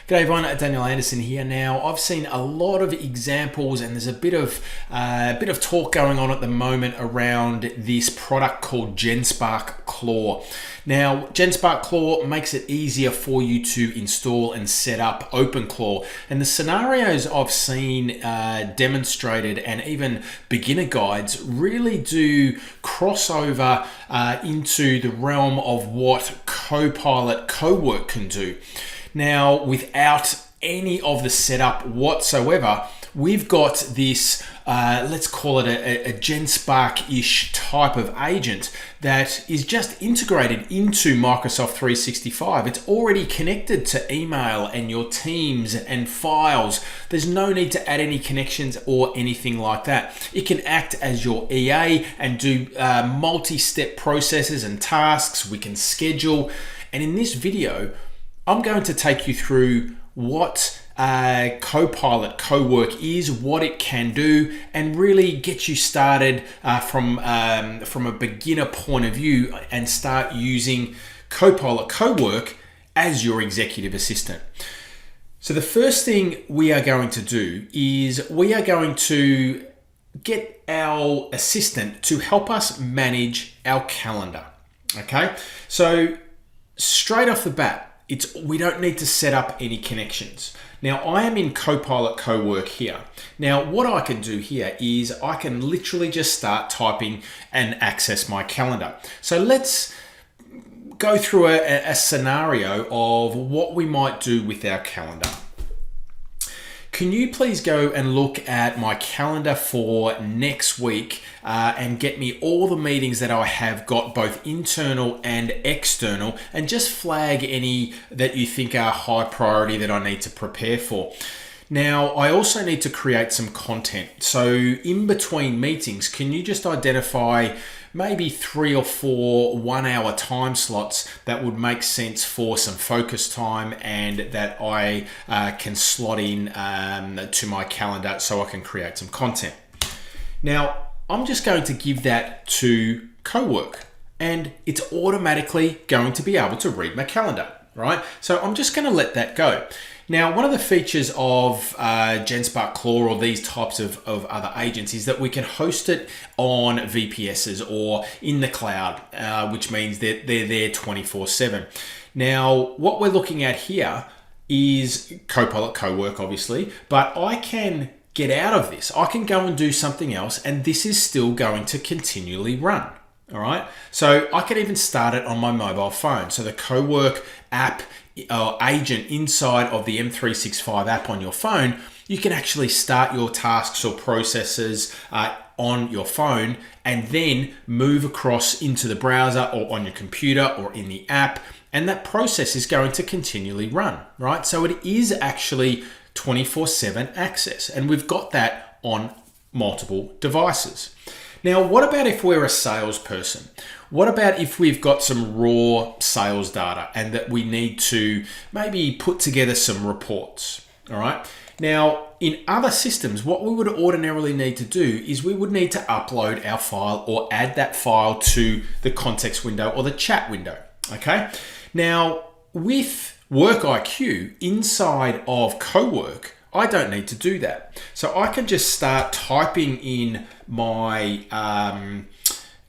G'day everyone, Daniel Anderson here. Now, I've seen a lot of examples and there's a bit of talk going on at the moment around this product called GenSpark Claw. Now, GenSpark Claw makes it easier for you to install and set up OpenClaw. And the scenarios I've seen demonstrated and even beginner guides really do cross over into the realm of what Copilot Cowork can do. Now, without any of the setup whatsoever, we've got this, let's call it a GenSpark-ish type of agent that is just integrated into Microsoft 365. It's already connected to email and your Teams and files. There's no need to add any connections or anything like that. It can act as your EA and do multi-step processes and tasks. We can schedule. And in this video, I'm going to take you through what Copilot Cowork is, what it can do, and really get you started from a beginner point of view and start using Copilot Cowork as your executive assistant. So the first thing we are going to do is we are going to get our assistant to help us manage our calendar. Okay, so straight off the bat, we don't need to set up any connections. Now, I am in Copilot Cowork here. Now, what I can do here is I can literally just start typing and access my calendar. So let's go through a scenario of what we might do with our calendar. Can you please go and look at my calendar for next week and get me all the meetings that I have got, both internal and external, and just flag any that you think are high priority that I need to prepare for. Now, I also need to create some content. So in between meetings, can you just identify maybe 3 or 4 1-hour time slots that would make sense for some focus time and that I can slot in to my calendar so I can create some content. Now, I'm just going to give that to Cowork and it's automatically going to be able to read my calendar, right? So I'm just going to let that go. Now, one of the features of GenSpark Claw or these types of other agents is that we can host it on VPSs or in the cloud, which means that they're there 24/7. Now, what we're looking at here is Copilot Cowork, obviously, but I can get out of this. I can go and do something else, and this is still going to continually run. All right, so I can even start it on my mobile phone. So the Cowork app agent inside of the M365 app on your phone, you can actually start your tasks or processes on your phone and then move across into the browser or on your computer or in the app, and that process is going to continually run, right? So it is actually 24/7 access, and we've got that on multiple devices. Now, what about if we're a salesperson? What about if we've got some raw sales data and that we need to maybe put together some reports, all right? Now, in other systems, what we would ordinarily need to do is we would need to upload our file or add that file to the context window or the chat window, okay? Now, with WorkIQ inside of Cowork, I don't need to do that. So I can just start typing in my,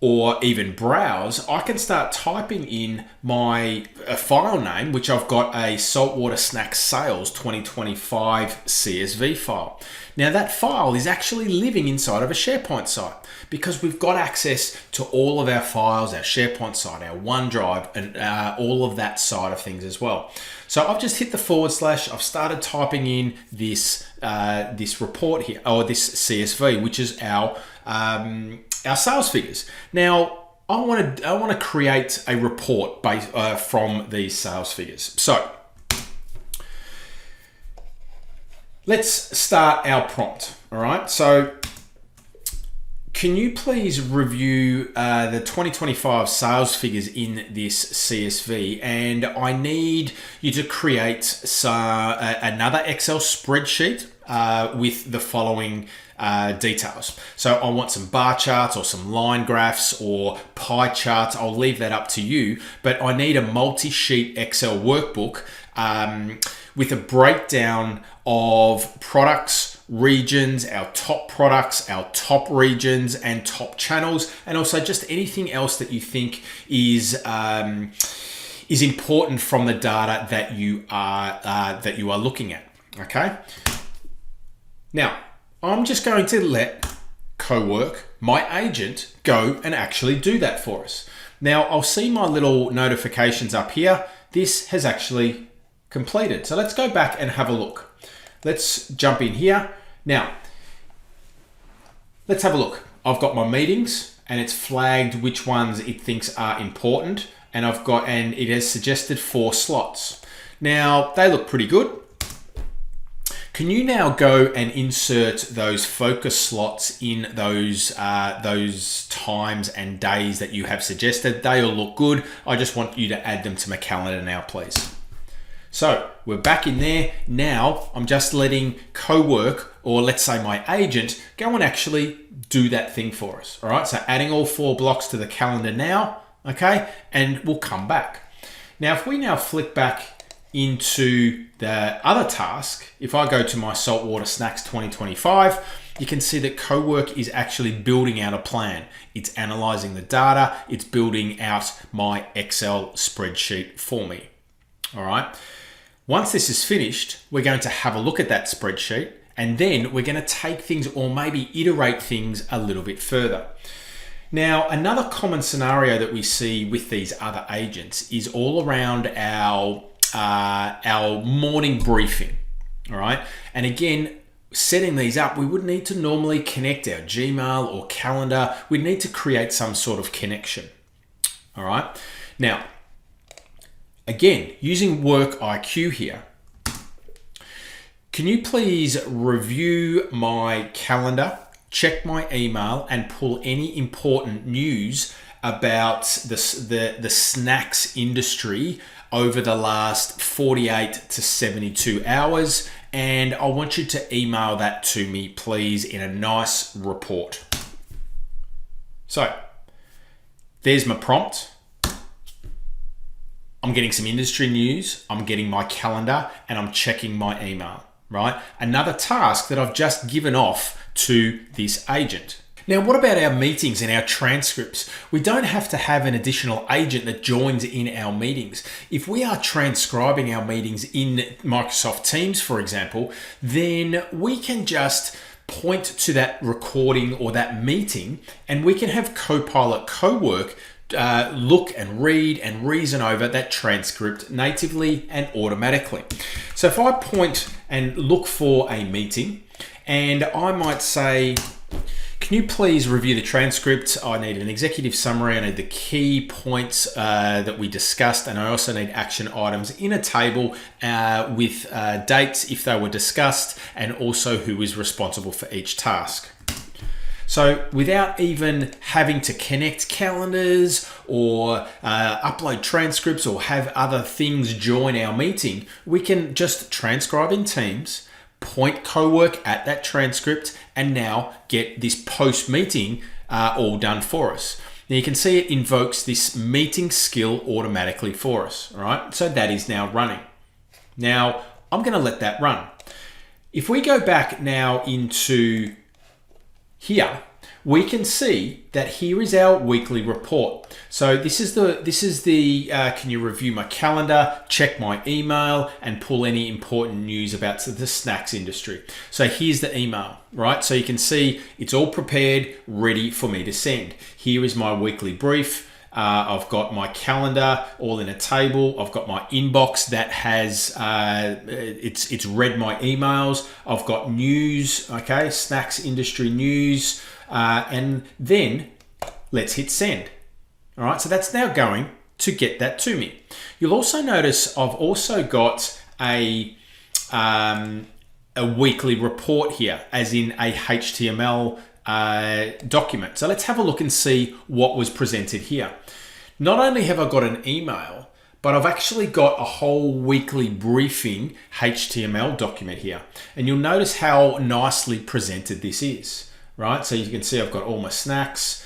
or even browse, I can start typing in my file name, which I've got a Saltwater Snacks Sales 2025 CSV file. Now that file is actually living inside of a SharePoint site because we've got access to all of our files, our SharePoint site, our OneDrive, and all of that side of things as well. So I've just hit the / I've started typing in this this report here, or this CSV, which is our sales figures. Now, I want to create a report based from these sales figures. So let's start our prompt. All right. So can you please review the 2025 sales figures in this CSV? And I need you to create another Excel spreadsheet with the following details. So I want some bar charts or some line graphs or pie charts. I'll leave that up to you, but I need a multi-sheet Excel workbook with a breakdown of products, regions, our top products, our top regions, and top channels, and also just anything else that you think is important from the data that you are looking at. Okay. Now, I'm just going to let Cowork, my agent, go and actually do that for us. Now, I'll see my little notifications up here. This has actually completed. So let's go back and have a look. Let's jump in here. Now, let's have a look. I've got my meetings and it's flagged which ones it thinks are important. And it has suggested 4 slots. Now, they look pretty good. Can you now go and insert those focus slots in those times and days that you have suggested? They all look good. I just want you to add them to my calendar now, please. So we're back in there. Now I'm just letting Cowork, or let's say my agent, go and actually do that thing for us. All right, so adding all 4 blocks to the calendar now, okay? And we'll come back. Now, if we now flick back into the other task, if I go to my Saltwater Snacks 2025, you can see that Cowork is actually building out a plan. It's analyzing the data. It's building out my Excel spreadsheet for me. All right. Once this is finished, we're going to have a look at that spreadsheet, and then we're going to take things or maybe iterate things a little bit further. Now, another common scenario that we see with these other agents is all around our morning briefing. All right. And again, setting these up, we would need to normally connect our Gmail or calendar. We'd need to create some sort of connection. All right. Now, again, using Work IQ here, can you please review my calendar, check my email, and pull any important news about the snacks industry over the last 48 to 72 hours, and I want you to email that to me, please, in a nice report. So there's my prompt. I'm getting some industry news, I'm getting my calendar, and I'm checking my email, right? Another task that I've just given off to this agent. Now, what about our meetings and our transcripts? We don't have to have an additional agent that joins in our meetings. If we are transcribing our meetings in Microsoft Teams, for example, then we can just point to that recording or that meeting, and we can have Copilot Cowork look and read and reason over that transcript natively and automatically. So if I point and look for a meeting, and I might say, can you please review the transcript? I need an executive summary. I need the key points that we discussed. And I also need action items in a table with dates if they were discussed, and also who is responsible for each task. So without even having to connect calendars or upload transcripts or have other things join our meeting, we can just transcribe in Teams, point Cowork at that transcript, and now get this post-meeting all done for us. Now you can see it invokes this meeting skill automatically for us, all right? So that is now running. Now I'm gonna let that run. If we go back now into here, we can see that here is our weekly report. So this is the can you review my calendar, check my email, and pull any important news about the snacks industry. So here's the email, right? So you can see it's all prepared, ready for me to send. Here is my weekly brief. I've got my calendar all in a table. I've got my inbox that has it's read my emails. I've got news, okay, snacks industry news, and then let's hit send. All right, so that's now going to get that to me. You'll also notice I've also got a weekly report here, as in a HTML document. So let's have a look and see what was presented here. Not only have I got an email, but I've actually got a whole weekly briefing HTML document here. And you'll notice how nicely presented this is, right? So you can see I've got all my snacks,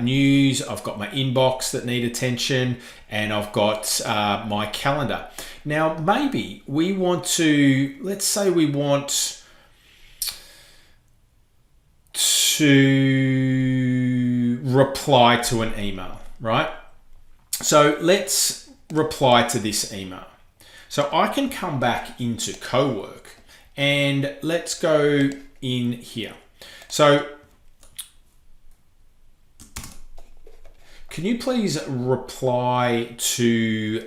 news, I've got my inbox that need attention, and I've got my calendar. Now, maybe we want to, let's say we want to reply to an email, right? So let's reply to this email. So I can come back into Cowork and let's go in here. So can you please reply to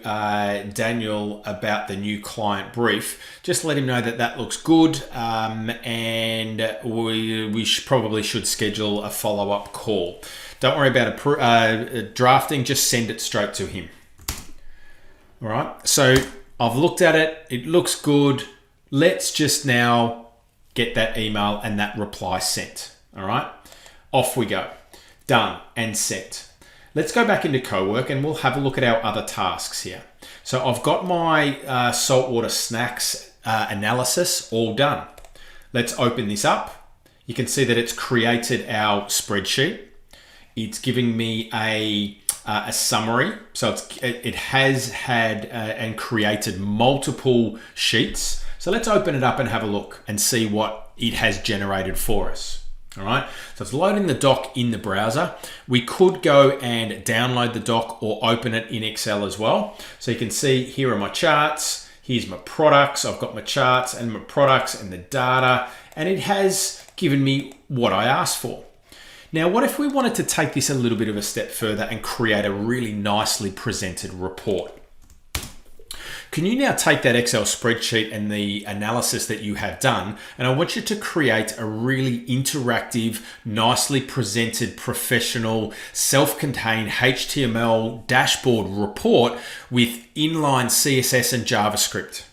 Daniel about the new client brief? Just let him know that that looks good, and we probably should schedule a follow-up call. Don't worry about drafting, just send it straight to him. All right, so I've looked at it, it looks good. Let's just now get that email and that reply sent. All right, off we go. Done and sent. Let's go back into Cowork and we'll have a look at our other tasks here. So I've got my saltwater snacks analysis all done. Let's open this up. You can see that it's created our spreadsheet. It's giving me a summary. So it has had and created multiple sheets. So let's open it up and have a look and see what it has generated for us. All right, so it's loading the doc in the browser. We could go and download the doc or open it in Excel as well. So you can see here are my charts. Here's my products. I've got my charts and my products and the data, and it has given me what I asked for. Now, what if we wanted to take this a little bit of a step further and create a really nicely presented report? Can you now take that Excel spreadsheet and the analysis that you have done, and I want you to create a really interactive, nicely presented, professional, self-contained HTML dashboard report with inline CSS and JavaScript.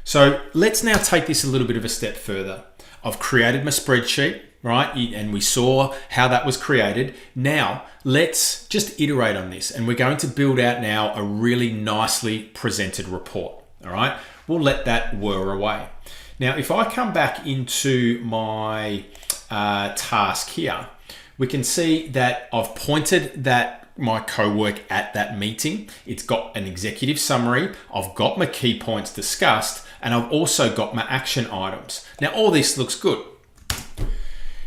So let's now take this a little bit of a step further. I've created my spreadsheet, right? And we saw how that was created. Now let's just iterate on this, and we're going to build out now a really nicely presented report. All right, we'll let that whir away. Now, if I come back into my task here, we can see that I've pointed that my Cowork at that meeting. It's got an executive summary. I've got my key points discussed, and I've also got my action items. Now, all this looks good.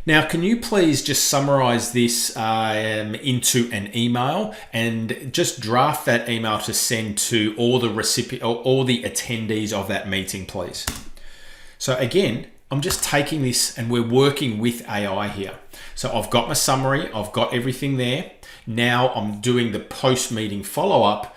Now, can you please just summarize this into an email and just draft that email to send to all the attendees of that meeting, please? So again, I'm just taking this and we're working with AI here. So I've got my summary, I've got everything there. Now I'm doing the post-meeting follow-up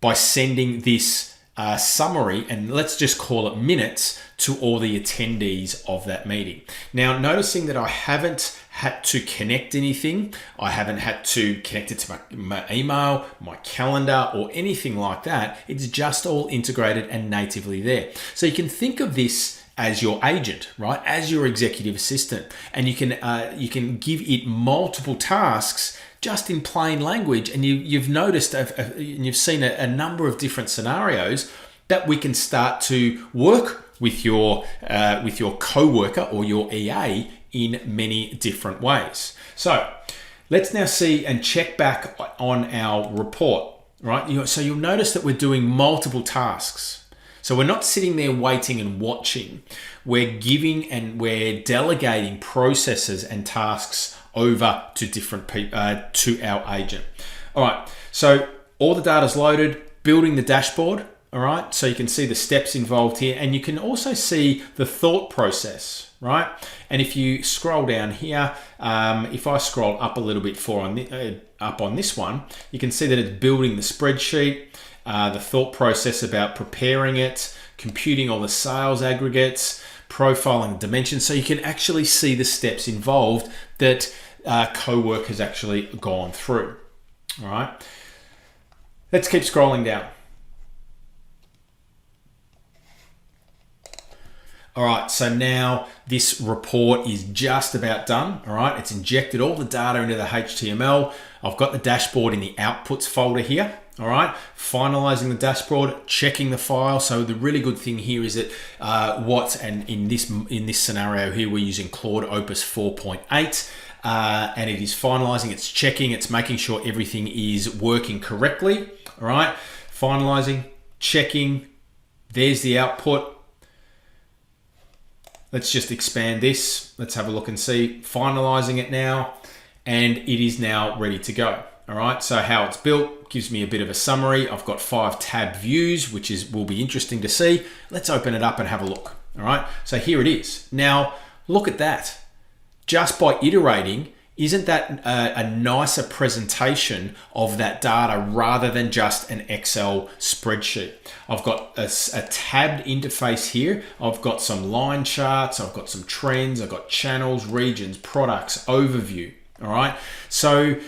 by sending this summary, and let's just call it minutes, to all the attendees of that meeting. Now, noticing that I haven't had to connect anything, I haven't had to connect it to my email, my calendar, or anything like that. It's just all integrated and natively there. So you can think of this as your agent, right? As your executive assistant, and you can give it multiple tasks just in plain language, and you've noticed and you've seen a number of different scenarios that we can start to work with your coworker or your EA in many different ways. So let's now see and check back on our report, right? So you'll notice that we're doing multiple tasks. So we're not sitting there waiting and watching. We're giving and we're delegating processes and tasks over to different people, to our agent. All right, so all the data's loaded, building the dashboard. All right, so you can see the steps involved here, and you can also see the thought process, right? And if you scroll down here, if I scroll up a little bit up on this one, you can see that it's building the spreadsheet, the thought process about preparing it, computing all the sales aggregates, profiling dimensions, so you can actually see the steps involved that Cowork has actually gone through. All right, let's keep scrolling down. All right, so now this report is just about done. All right, it's injected all the data into the HTML. I've got the dashboard in the outputs folder here. All right, finalizing the dashboard, checking the file. So the really good thing here is that in this scenario here, we're using Claude Opus 4.8. And it is finalizing, it's checking, it's making sure everything is working correctly. All right, finalizing, checking. There's the output. Let's just expand this. Let's have a look and see. Finalizing it now, and it is now ready to go. All right, so how it's built gives me a bit of a summary. I've got 5 tab views, which will be interesting to see. Let's open it up and have a look. All right, so here it is. Now, look at that. Just by iterating, isn't that a nicer presentation of that data rather than just an Excel spreadsheet? I've got a tabbed interface here. I've got some line charts. I've got some trends. I've got channels, regions, products, overview. All right. So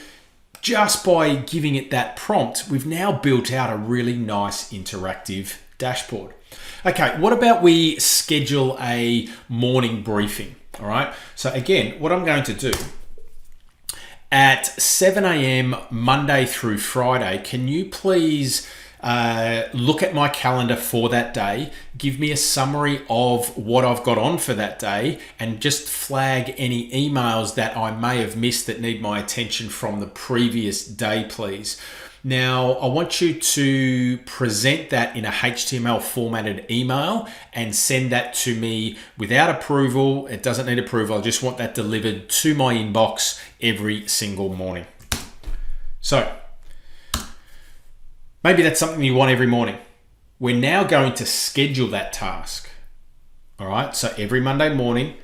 just by giving it that prompt, we've now built out a really nice interactive dashboard. Okay, what about we schedule a morning briefing? All right. So again, what I'm going to do, at 7 a.m. Monday through Friday, can you please look at my calendar for that day, give me a summary of what I've got on for that day, and just flag any emails that I may have missed that need my attention from the previous day, please. Now, I want you to present that in a HTML formatted email and send that to me without approval. It doesn't need approval. I just want that delivered to my inbox every single morning. So maybe that's something you want every morning. We're now going to schedule that task. All right, so every Monday morning,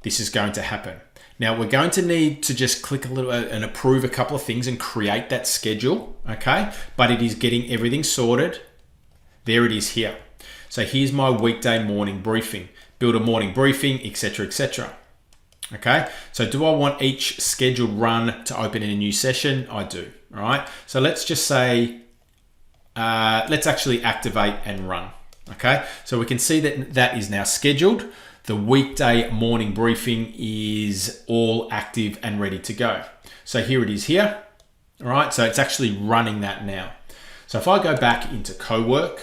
this is going to happen. Now we're going to need to just click a little and approve a couple of things and create that schedule, okay? But it is getting everything sorted. There it is here. So here's my weekday morning briefing. Build a morning briefing, etc., etc. Okay, so do I want each scheduled run to open in a new session? I do, all right? So let's just say, let's actually activate and run, okay? So we can see that that is now scheduled. The weekday morning briefing is all active and ready to go. So here it is here. All right, so it's actually running that now. So if I go back into Cowork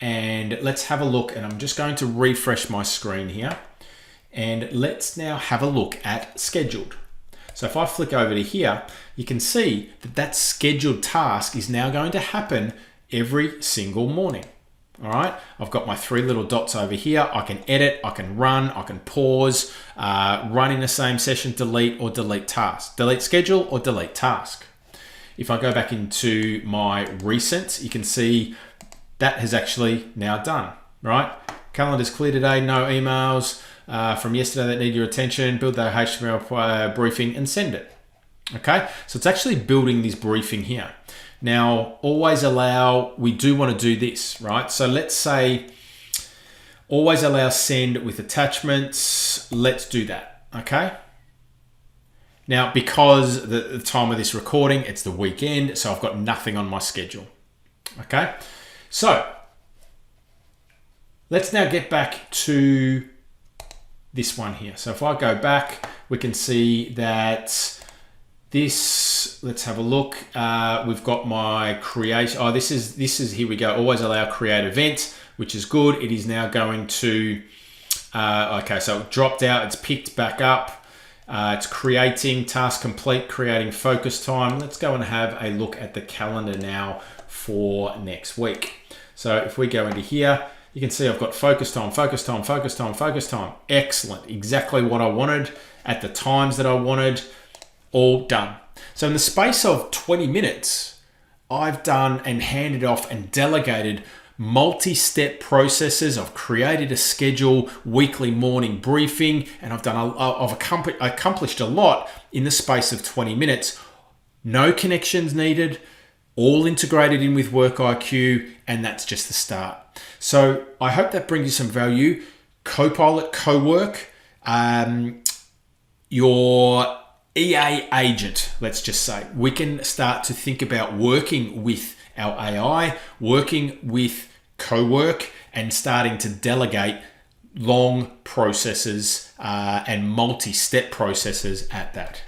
and let's have a look, and I'm just going to refresh my screen here. And let's now have a look at scheduled. So if I flick over to here, you can see that that scheduled task is now going to happen every single morning. All right, I've got my 3 little dots over here. I can edit, I can run, I can pause, run in the same session, delete or delete task, delete schedule or delete task. If I go back into my recent, you can see that has actually now done, right? Calendar's clear today, no emails from yesterday that need your attention, build that HTML briefing and send it. Okay, so it's actually building this briefing here. Now, always allow, we do want to do this, right? So let's say, always allow send with attachments. Let's do that, okay? Now, because the time of this recording, it's the weekend, so I've got nothing on my schedule, okay? So, let's now get back to this one here. So if I go back, we can see that this, let's have a look. We've got my create. Oh, this is, here we go. Always allow create event, which is good. It is now going to, okay, so it dropped out. It's picked back up. It's creating task complete, creating focus time. Let's go and have a look at the calendar now for next week. So if we go into here, you can see I've got focus time, focus time, focus time, focus time. Excellent. Exactly what I wanted at the times that I wanted. All done. So in the space of 20 minutes, I've done and handed off and delegated multi-step processes. I've created a schedule, weekly morning briefing, and I've accomplished a lot in the space of 20 minutes. No connections needed, all integrated in with WorkIQ, and that's just the start. So I hope that brings you some value. Copilot Cowork, your EA agent, let's just say, we can start to think about working with our AI, working with Cowork, and starting to delegate long processes and multi-step processes at that.